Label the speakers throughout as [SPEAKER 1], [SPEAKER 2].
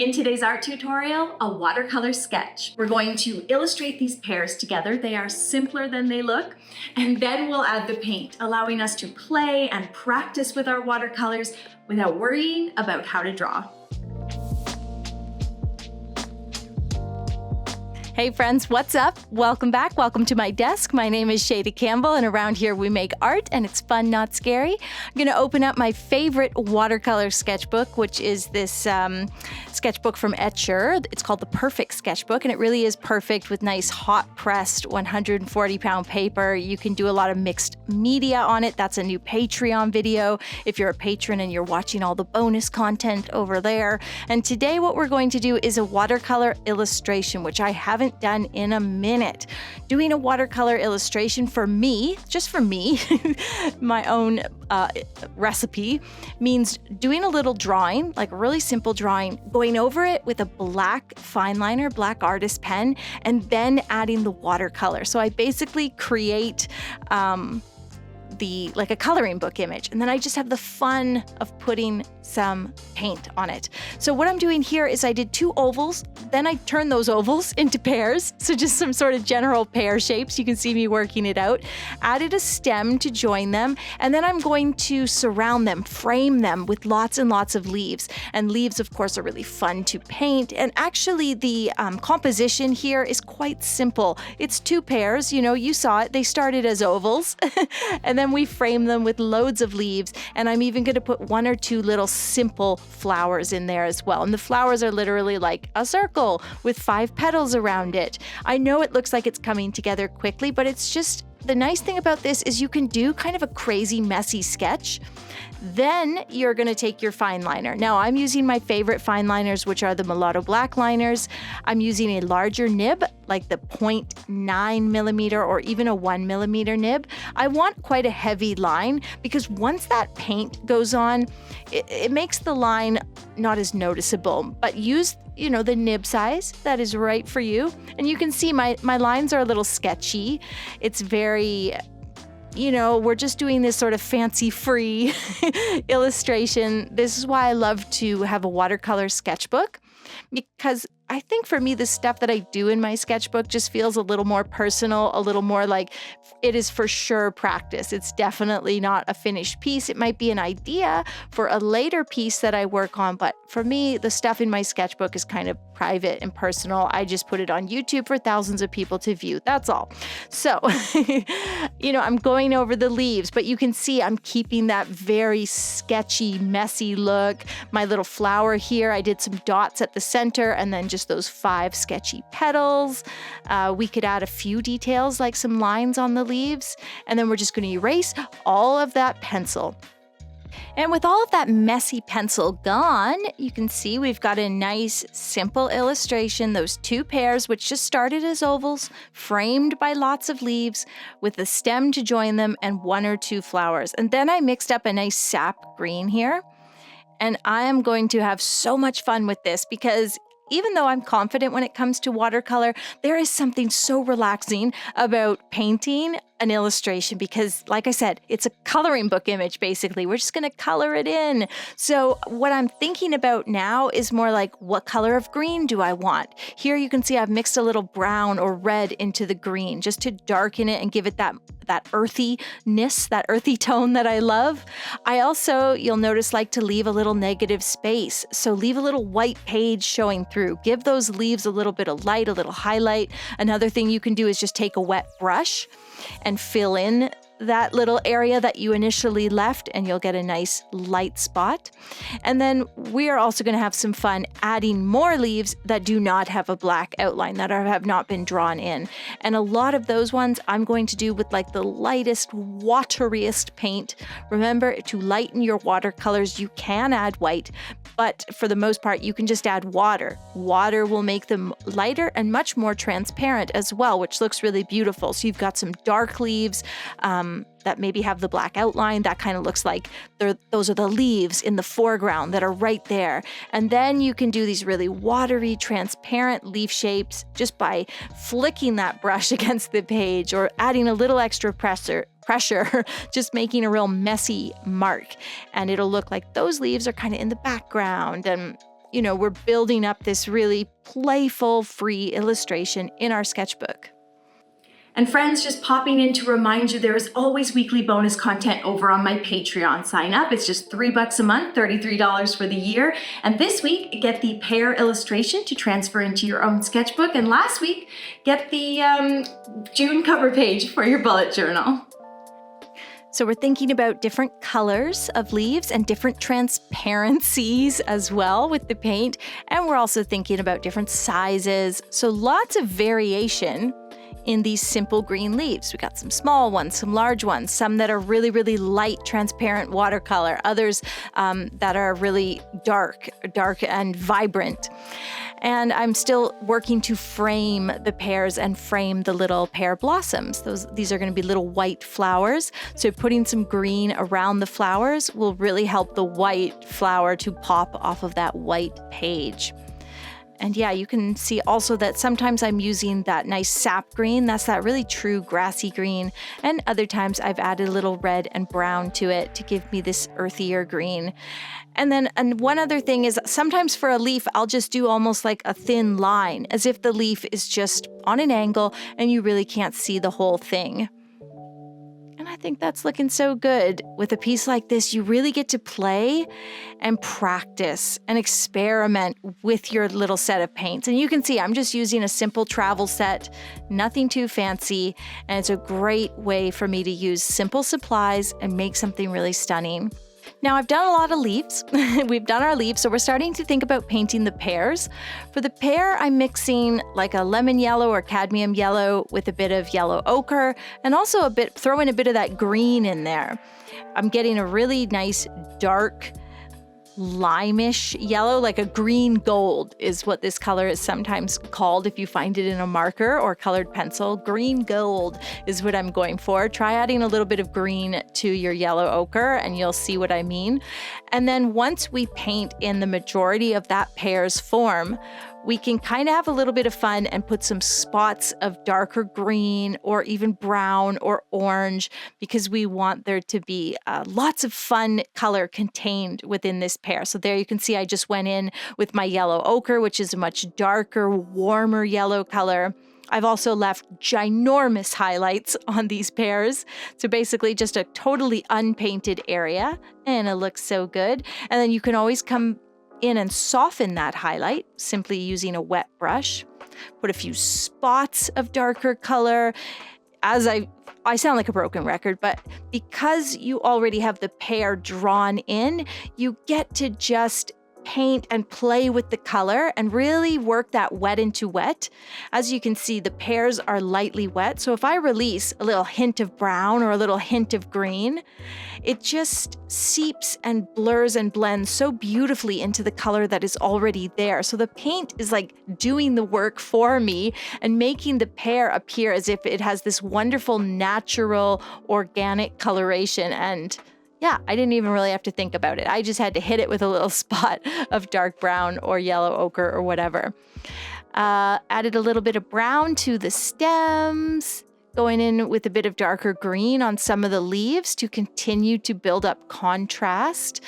[SPEAKER 1] In today's art tutorial, a watercolor sketch. We're going to illustrate these pears together. They are simpler than they look. And then we'll add the paint, allowing us to play and practice with our watercolors without worrying about how to draw.
[SPEAKER 2] Hey friends, what's up? Welcome back. Welcome to my desk. My name is Shayda Campbell, and around here we make art, and it's fun, not scary. I'm going to open up my favorite watercolor sketchbook, which is this sketchbook from Pear. It's called the Perfect Sketchbook, and it really is perfect with nice hot-pressed 140-pound paper. You can do a lot of mixed media on it. That's a new Patreon video if you're a patron and you're watching all the bonus content over there. And today what we're going to do is a watercolor illustration, which I haven't done in a minute. Doing a watercolor illustration for me, just for me, my own recipe, means doing a little drawing, like a really simple drawing, going over it with a black fine liner, black artist pen, and then adding the watercolor. So I basically create like a coloring book image, and then I just have the fun of putting some paint on it. So what I'm doing here is I did 2 ovals, then I turned those ovals into pears, so just some sort of general pear shapes. You can see me working it out. Added a stem to join them, and then I'm going to surround them, frame them with lots and lots of leaves. And leaves, of course, are really fun to paint, and actually the composition here is quite simple. It's 2 pears, you saw it, they started as ovals, and then we frame them with loads of leaves, and I'm even going to put 1 or 2 little simple flowers in there as well. And the flowers are literally like a circle with 5 petals around it. I know it looks like it's coming together quickly, but it's just, the nice thing about this is you can do kind of a crazy, messy sketch. Then you're going to take your fine liner. Now I'm using my favorite fine liners, which are the mulatto black liners. I'm using a larger nib, like the 0.9 millimeter or even a 1 millimeter nib. I want quite a heavy line because once that paint goes on, it makes the line not as noticeable, but use the nib size that is right for you. And you can see my lines are a little sketchy. It's very, we're just doing this sort of fancy-free illustration. This is why I love to have a watercolor sketchbook, because I think for me, the stuff that I do in my sketchbook just feels a little more personal, a little more like it is for sure practice. It's definitely not a finished piece. It might be an idea for a later piece that I work on, but for me, the stuff in my sketchbook is kind of private and personal. I just put it on YouTube for thousands of people to view. That's all. So, I'm going over the leaves, but you can see I'm keeping that very sketchy, messy look. My little flower here, I did some dots at the center and then just those 5 sketchy petals. We could add a few details like some lines on the leaves, and then we're just going to erase all of that pencil. And with all of that messy pencil gone, you can see we've got a nice simple illustration, those 2 pears which just started as ovals, framed by lots of leaves with a stem to join them and 1 or 2 flowers. And then I mixed up a nice sap green here, and I am going to have so much fun with this because even though I'm confident when it comes to watercolor, there is something so relaxing about painting an illustration because, like I said, it's a coloring book image, basically. We're just going to color it in. So what I'm thinking about now is more like, what color of green do I want? Here you can see I've mixed a little brown or red into the green just to darken it and give it that earthiness, that earthy tone that I love. I also, you'll notice, like to leave a little negative space. So leave a little white page showing through. Give those leaves a little bit of light, a little highlight. Another thing you can do is just take a wet brush and fill in that little area that you initially left, and you'll get a nice light spot. And then we are also going to have some fun adding more leaves that do not have a black outline, that have not been drawn in. And a lot of those ones I'm going to do with like the lightest, wateriest paint. Remember, to lighten your watercolors, you can add white, but for the most part, you can just add water. Water will make them lighter and much more transparent as well, which looks really beautiful. So you've got some dark leaves, that maybe have the black outline. That kind of looks like those are the leaves in the foreground that are right there. And then you can do these really watery, transparent leaf shapes just by flicking that brush against the page or adding a little extra pressure, just making a real messy mark. And it'll look like those leaves are kind of in the background. And we're building up this really playful, free illustration in our sketchbook.
[SPEAKER 1] And friends, just popping in to remind you, there is always weekly bonus content over on my Patreon. Sign up. It's just $3 a month, $33 for the year. And this week, get the Pear illustration to transfer into your own sketchbook. And last week, get the June cover page for your bullet journal.
[SPEAKER 2] So we're thinking about different colors of leaves and different transparencies as well with the paint. And we're also thinking about different sizes. So lots of variation in these simple green leaves. We got some small ones, some large ones, some that are really, really light, transparent watercolor, others that are really dark and vibrant. And I'm still working to frame the pears and frame the little pear blossoms. These are going to be little white flowers. So putting some green around the flowers will really help the white flower to pop off of that white page. And yeah, you can see also that sometimes I'm using that nice sap green. That's that really true grassy green. And other times I've added a little red and brown to it to give me this earthier green. And one other thing is sometimes for a leaf, I'll just do almost like a thin line, as if the leaf is just on an angle and you really can't see the whole thing. And I think that's looking so good. With a piece like this, you really get to play and practice and experiment with your little set of paints. And you can see I'm just using a simple travel set, nothing too fancy. And it's a great way for me to use simple supplies and make something really stunning. Now I've done a lot of leaves. We've done our leaves, so we're starting to think about painting the pears. For the pear, I'm mixing like a lemon yellow or cadmium yellow with a bit of yellow ochre and also throw in a bit of that green in there. I'm getting a really nice dark limeish yellow, like a green gold is what this color is sometimes called if you find it in a marker or colored pencil. Green gold is what I'm going for. Try adding a little bit of green to your yellow ochre and you'll see what I mean. And then once we paint in the majority of that pear's form, we can kind of have a little bit of fun and put some spots of darker green or even brown or orange because we want there to be lots of fun color contained within this pear. So there you can see I just went in with my yellow ochre, which is a much darker, warmer yellow color. I've also left ginormous highlights on these pears. So basically just a totally unpainted area and it looks so good. And then you can always come in and soften that highlight simply using a wet brush. Put a few spots of darker color. As I sound like a broken record, but because you already have the pear drawn in, you get to just paint and play with the color and really work that wet into wet. As you can see, the pears are lightly wet. So if I release a little hint of brown or a little hint of green, it just seeps and blurs and blends so beautifully into the color that is already there. So the paint is like doing the work for me and making the pear appear as if it has this wonderful, natural, organic coloration. And yeah, I didn't even really have to think about it. I just had to hit it with a little spot of dark brown or yellow ochre or whatever. Added a little bit of brown to the stems, going in with a bit of darker green on some of the leaves to continue to build up contrast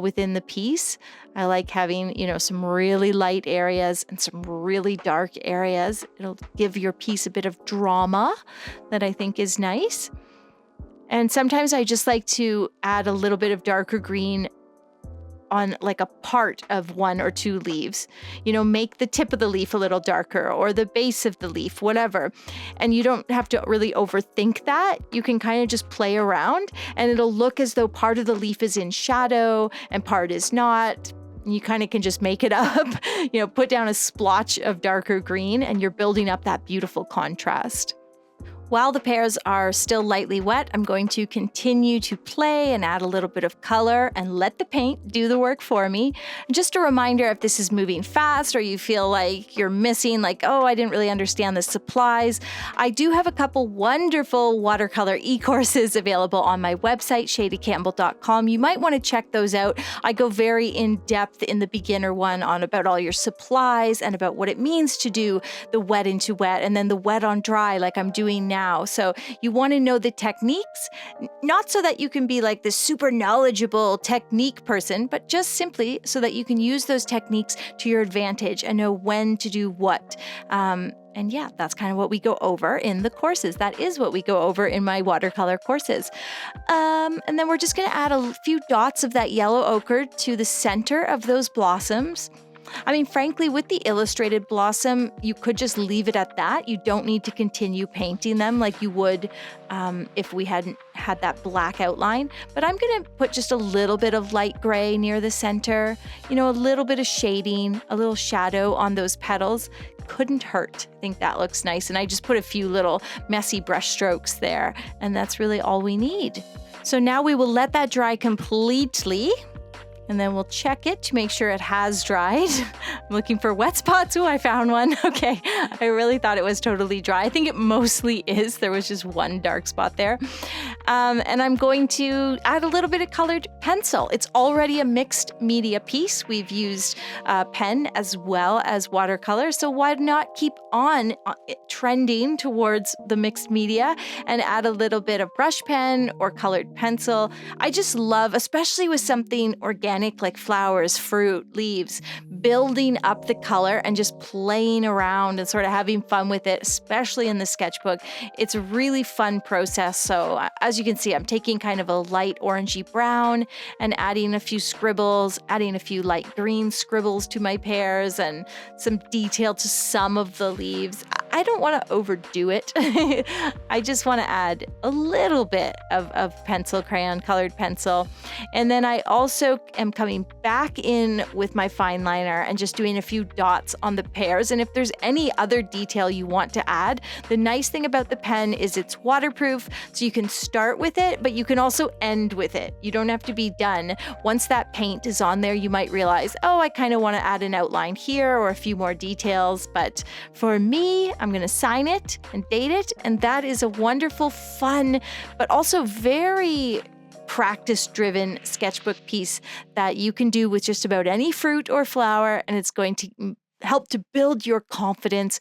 [SPEAKER 2] within the piece. I like having, some really light areas and some really dark areas. It'll give your piece a bit of drama that I think is nice. And sometimes I just like to add a little bit of darker green on like a part of one or two leaves. Make the tip of the leaf a little darker or the base of the leaf, whatever. And you don't have to really overthink that. You can kind of just play around and it'll look as though part of the leaf is in shadow and part is not. You kind of can just make it up, put down a splotch of darker green and you're building up that beautiful contrast. While the pears are still lightly wet, I'm going to continue to play and add a little bit of color and let the paint do the work for me. Just a reminder, if this is moving fast or you feel like you're missing, I didn't really understand the supplies, I do have a couple wonderful watercolor e-courses available on my website, shaydacampbell.com. You might want to check those out. I go very in-depth in the beginner one on about all your supplies and about what it means to do the wet into wet and then the wet on dry like I'm doing now. now. So you want to know the techniques, not so that you can be like this super knowledgeable technique person, but just simply so that you can use those techniques to your advantage and know when to do what. And yeah, that's kind of what we go over in the courses. That is what we go over in my watercolor courses. And then we're just going to add a few dots of that yellow ochre to the center of those blossoms. I mean, frankly, with the illustrated blossom, you could just leave it at that. You don't need to continue painting them like you would if we hadn't had that black outline. But I'm going to put just a little bit of light gray near the center, a little bit of shading, a little shadow on those petals. Couldn't hurt. I think that looks nice. And I just put a few little messy brush strokes there, and that's really all we need. So now we will let that dry completely. And then we'll check it to make sure it has dried. I'm looking for wet spots. Ooh, I found one. Okay, I really thought it was totally dry. I think it mostly is. There was just one dark spot there. And I'm going to add a little bit of colored pencil. It's already a mixed media piece. We've used pen as well as watercolor. So why not keep on trending towards the mixed media and add a little bit of brush pen or colored pencil. I just love, especially with something organic, like flowers, fruit, leaves, building up the color and just playing around and sort of having fun with it, especially in the sketchbook. It's a really fun process. So as you can see, I'm taking kind of a light orangey brown and adding a few scribbles, adding a few light green scribbles to my pears and some detail to some of the leaves. I don't want to overdo it. I just want to add a little bit of pencil, crayon, colored pencil. And then I also am coming back in with my fine liner and just doing a few dots on the pears. And if there's any other detail you want to add, the nice thing about the pen is it's waterproof, so you can start with it, but you can also end with it. You don't have to be done. Once that paint is on there, you might realize, oh, I kind of want to add an outline here or a few more details. But for me, I'm going to sign it and date it. And that is a wonderful, fun, but also very practice-driven sketchbook piece that you can do with just about any fruit or flower, and it's going to help to build your confidence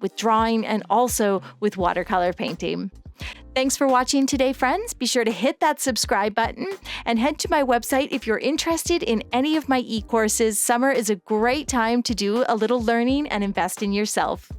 [SPEAKER 2] with drawing and also with watercolor painting. Thanks for watching today, friends. Be sure to hit that subscribe button and head to my website if you're interested in any of my e-courses. Summer is a great time to do a little learning and invest in yourself.